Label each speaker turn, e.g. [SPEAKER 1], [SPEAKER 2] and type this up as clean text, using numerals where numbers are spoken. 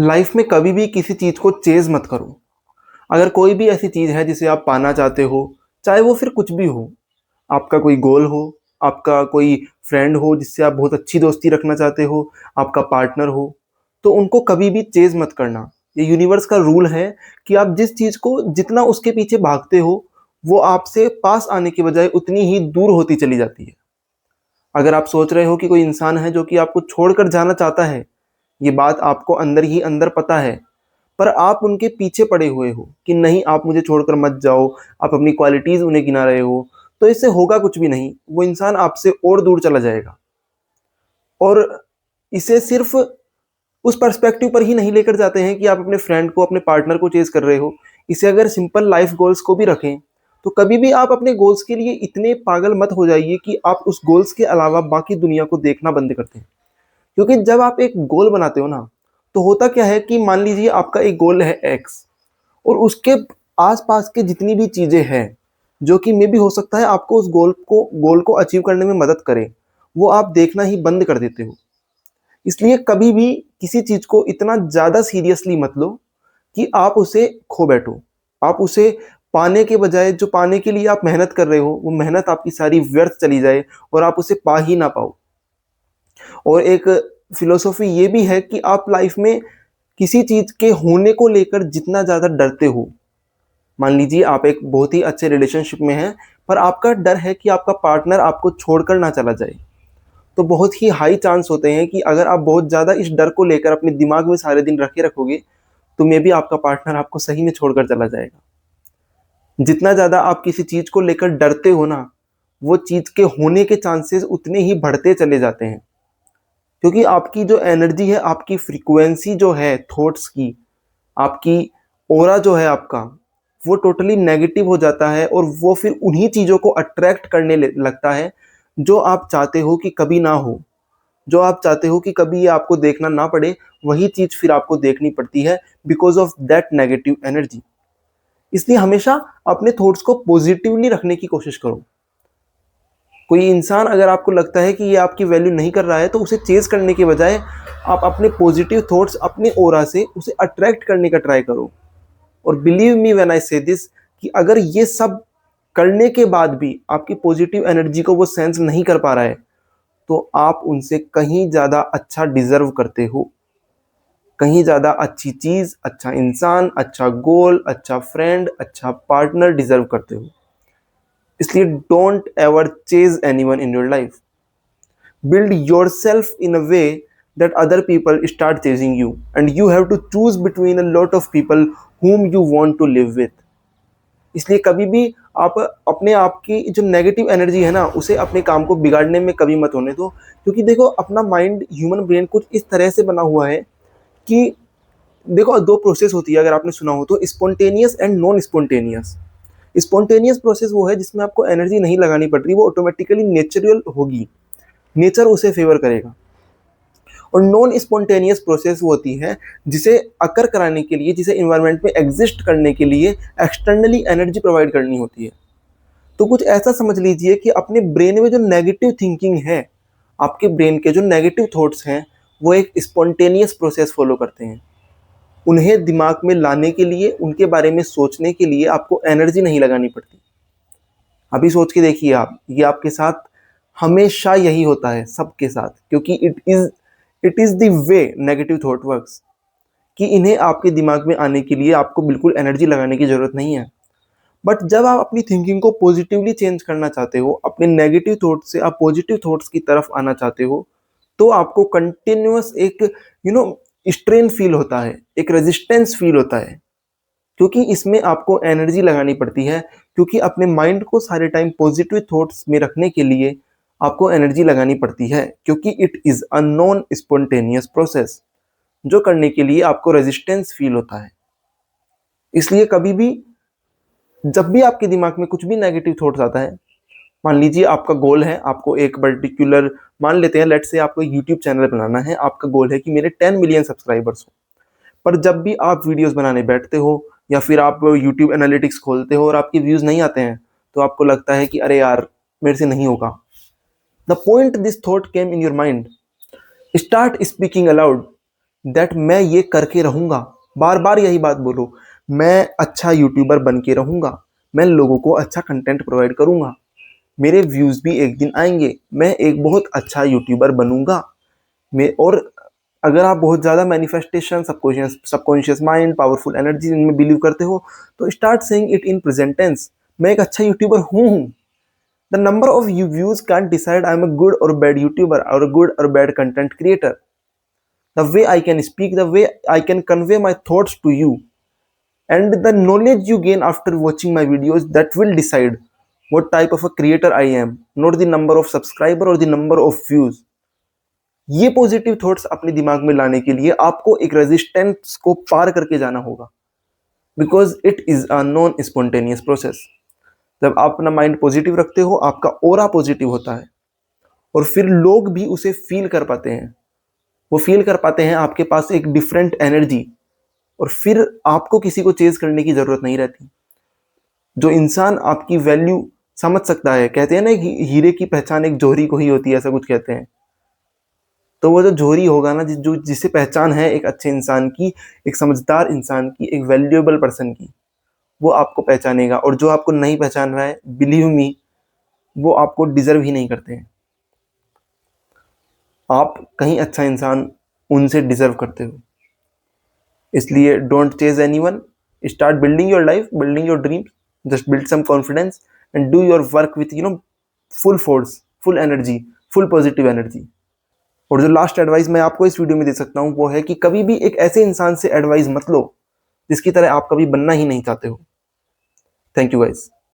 [SPEAKER 1] Life में कभी भी किसी चीज़ को चेज़ मत करो। अगर कोई भी ऐसी चीज़ है जिसे आप पाना चाहते हो, चाहे वो फिर कुछ भी हो, आपका कोई गोल हो, आपका कोई फ्रेंड हो जिससे आप बहुत अच्छी दोस्ती रखना चाहते हो, आपका पार्टनर हो, तो उनको कभी भी चेज़ मत करना। ये यूनिवर्स का रूल है कि आप जिस चीज़ को जितना उसके पीछे भागते हो, वो आपसे पास आने के बजाय उतनी ही दूर होती चली जाती है। अगर आप सोच रहे हो कि कोई इंसान है जो कि आपको छोड़कर जाना चाहता है, ये बात आपको अंदर ही अंदर पता है, पर आप उनके पीछे पड़े हुए हो कि नहीं आप मुझे छोड़कर मत जाओ, आप अपनी क्वालिटीज़ उन्हें गिना रहे हो, तो इससे होगा कुछ भी नहीं, वो इंसान आपसे और दूर चला जाएगा। और इसे सिर्फ़ उस पर्सपेक्टिव पर ही नहीं लेकर जाते हैं कि आप अपने फ्रेंड को, अपने पार्टनर को चेज़ कर रहे हो। इसे अगर सिंपल लाइफ़ गोल्स को भी रखें, तो कभी भी आप अपने गोल्स के लिए इतने पागल मत हो जाइए कि आप उस गोल्स के अलावा बाकी दुनिया को देखना बंद कर दें। क्योंकि जब आप एक गोल बनाते हो ना, तो होता क्या है कि मान लीजिए आपका एक गोल है एक्स और उसके आस-पास के जितनी भी चीज़ें हैं, जो कि मे बी हो सकता है आपको उस गोल को अचीव करने में मदद करें, वो आप देखना ही बंद कर देते हो। इसलिए कभी भी किसी चीज़ को इतना ज़्यादा सीरियसली मत लो कि आप उसे खो बैठो। आप उसे पाने के बजाय जो पाने के लिए आप मेहनत कर रहे हो, वो मेहनत आपकी सारी व्यर्थ चली जाए और आप उसे पा ही ना पाओ। और एक फिलॉसफी ये भी है कि आप लाइफ में किसी चीज़ के होने को लेकर जितना ज़्यादा डरते हो, मान लीजिए आप एक बहुत ही अच्छे रिलेशनशिप में हैं, पर आपका डर है कि आपका पार्टनर आपको छोड़कर ना चला जाए, तो बहुत ही हाई चांस होते हैं कि अगर आप बहुत ज़्यादा इस डर को लेकर अपने दिमाग में सारे दिन रखे रखोगे, तो मे बी आपका पार्टनर आपको सही में छोड़कर चला जाएगा। जितना ज़्यादा आप किसी चीज़ को लेकर डरते हो ना, वो चीज़ के होने के चांसेस उतने ही बढ़ते चले जाते हैं। क्योंकि आपकी जो एनर्जी है, आपकी फ्रीक्वेंसी जो है थॉट्स की, आपकी ऑरा जो है आपका, वो टोटली नेगेटिव हो जाता है और वो फिर उन्हीं चीज़ों को अट्रैक्ट करने लगता है जो आप चाहते हो कि कभी ना हो। जो आप चाहते हो कि कभी ये आपको देखना ना पड़े, वही चीज़ फिर आपको देखनी पड़ती है because of that negative energy. इसलिए हमेशा अपने थॉट्स को पॉजिटिवली रखने की कोशिश करो। कोई इंसान अगर आपको लगता है कि ये आपकी वैल्यू नहीं कर रहा है, तो उसे चेज़ करने के बजाय आप अपने पॉजिटिव थॉट्स अपने ऑरा से उसे अट्रैक्ट करने का ट्राई करो। और बिलीव मी व्हेन आई से दिस कि अगर ये सब करने के बाद भी आपकी पॉजिटिव एनर्जी को वो सेंस नहीं कर पा रहा है, तो आप उनसे कहीं ज़्यादा अच्छा डिज़र्व करते हो। कहीं ज़्यादा अच्छी चीज़, अच्छा इंसान, अच्छा गोल, अच्छा फ्रेंड, अच्छा पार्टनर डिज़र्व करते हो। इसलिए don't ever Chase anyone in your life. Build yourself in a way that other people start chasing you, and you have to choose between a lot of people whom you want to live with. इसलिए कभी भी आप अपने आप की जो negative energy है ना, उसे अपने काम को बिगाड़ने में कभी मत होने दो। क्योंकि देखो अपना माइंड, ह्यूमन ब्रेन कुछ इस तरह से बना हुआ है कि देखो 2 प्रोसेस होती है, अगर आपने सुना हो तो, spontaneous and non spontaneous. Spontaneous process वो है जिसमें आपको एनर्जी नहीं लगानी पड़ रही, वो ऑटोमेटिकली नेचुरल होगी, नेचर उसे फेवर करेगा। और नॉन स्पॉन्टेनियस प्रोसेस वो होती है जिसे अकर कराने के लिए, जिसे इन्वायरमेंट में एग्जिस्ट करने के लिए एक्सटर्नली एनर्जी प्रोवाइड करनी होती है। तो कुछ ऐसा समझ लीजिए कि अपने ब्रेन में जो नेगेटिव थिंकिंग है, आपके ब्रेन के जो नेगेटिव थॉट्स हैं, वो एक स्पॉन्टेनियस प्रोसेस फॉलो करते हैं। उन्हें दिमाग में लाने के लिए, उनके बारे में सोचने के लिए आपको एनर्जी नहीं लगानी पड़ती। अभी सोच के देखिए आप, ये आपके साथ हमेशा यही होता है सबके साथ, क्योंकि it is the way negative thought works, कि इन्हें आपके दिमाग में आने के लिए आपको बिल्कुल एनर्जी लगाने की ज़रूरत नहीं है। बट जब आप अपनी थिंकिंग को पॉजिटिवली चेंज करना चाहते हो, अपने नेगेटिव थॉट से आप पॉजिटिव थॉट्स की तरफ आना चाहते हो, तो आपको कंटिन्यूअस एक स्ट्रेन फील होता है, एक रेजिस्टेंस फील होता है। क्योंकि इसमें आपको एनर्जी लगानी पड़ती है, क्योंकि अपने माइंड को सारे टाइम पॉजिटिव थॉट्स में रखने के लिए आपको एनर्जी लगानी पड़ती है, क्योंकि it is a non spontaneous process, जो करने के लिए आपको रेजिस्टेंस फील होता है। इसलिए कभी भी जब भी आपके दिमाग में कुछ भी नेगेटिव थॉट्स आता है, मान लीजिए आपका गोल है, आपको एक पर्टिकुलर, मान लेते हैं लेट्स से आपको यूट्यूब चैनल बनाना है, आपका गोल है कि मेरे 10 मिलियन सब्सक्राइबर्स हो। पर जब भी आप वीडियोस बनाने बैठते हो या फिर आप यूट्यूब एनालिटिक्स खोलते हो और आपके व्यूज़ नहीं आते हैं, तो आपको लगता है कि अरे यार, मेरे से नहीं होगा। The point this thought came in your mind, start speaking allowed that मैं ये करके रहूँगा। बार बार यही बात बोलो, मैं अच्छा यूट्यूबर बन के रहूँगा, मैं लोगों को अच्छा कंटेंट प्रोवाइड करूँगा, मेरे व्यूज़ भी एक दिन आएंगे, मैं एक बहुत अच्छा यूट्यूबर बनूँगा। मैं और अगर आप बहुत ज़्यादा manifestation, subconscious mind, powerful energy इनमें बिलीव करते हो, तो start saying it in present tense, मैं एक अच्छा यूट्यूबर हूँ। The number of views can decide I am a good और बैड यूट्यूबर और अ गुड और bad content creator. The way I can speak, the way I can convey my thoughts to you, and the knowledge you gain after watching my videos, that will decide what type of a creator I am, not the number of subscriber or the number of views. ये positive thoughts अपने दिमाग में लाने के लिए आपको एक resistance को पार करके जाना होगा, because it is a non spontaneous process. जब आप अपना माइंड पॉजिटिव रखते हो, आपका ऑरा पॉजिटिव होता है और फिर लोग भी उसे फील कर पाते हैं। वो फील कर पाते हैं आपके पास एक डिफरेंट एनर्जी, और फिर आपको किसी को चेज करने की जरूरत नहीं रहती। जो इंसान आपकी वैल्यू समझ सकता है, कहते हैं ना कि हीरे की पहचान एक जौहरी को ही होती है, ऐसा कुछ कहते हैं। तो वो जो जौहरी होगा ना, जो जिसे पहचान है एक अच्छे इंसान की, एक समझदार इंसान की, एक वैल्यूएबल पर्सन की, वो आपको पहचानेगा। और जो आपको नहीं पहचान रहा है, बिलीव मी, वो आपको डिजर्व ही नहीं करते हैं। आप कहीं अच्छा इंसान उनसे डिजर्व करते हो। इसलिए don't chase anyone, start building your life, building your dreams, just build some confidence and do your work with full force, full energy, full positive energy. और जो लास्ट एडवाइस मैं आपको इस वीडियो में दे सकता हूँ वो है कि कभी भी एक ऐसे इंसान से एडवाइस मत लो जिसकी तरह आप कभी बनना ही नहीं चाहते हो। Thank you guys.